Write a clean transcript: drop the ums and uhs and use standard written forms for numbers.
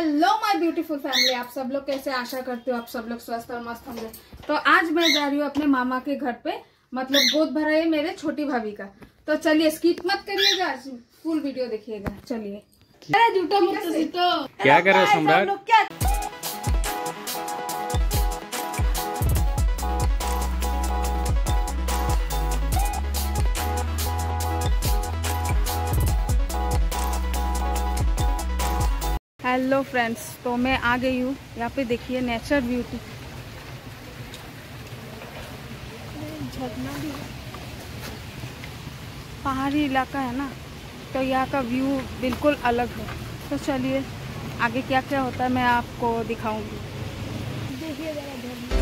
Hello my beautiful family, आप सब लोग कैसे? आशा करती हूँ आप सब लोग स्वस्थ और मस्त होंगे। तो आज मैं जा रही हूँ अपने मामा के घर पे, मतलब गोद भरा है मेरे छोटी भाभी का। तो चलिए स्किप मत करिएगा, फुल वीडियो देखिएगा। चलिए। क्या कर रहे हो सम्राट? हेलो फ्रेंड्स, तो मैं आ गई हूँ यहाँ पे। देखिए नेचर ब्यूटी, झरना भी, पहाड़ी इलाका है ना, तो यहाँ का व्यू बिल्कुल अलग है। तो चलिए आगे क्या क्या होता है मैं आपको दिखाऊंगी। देखिए जरा झरना।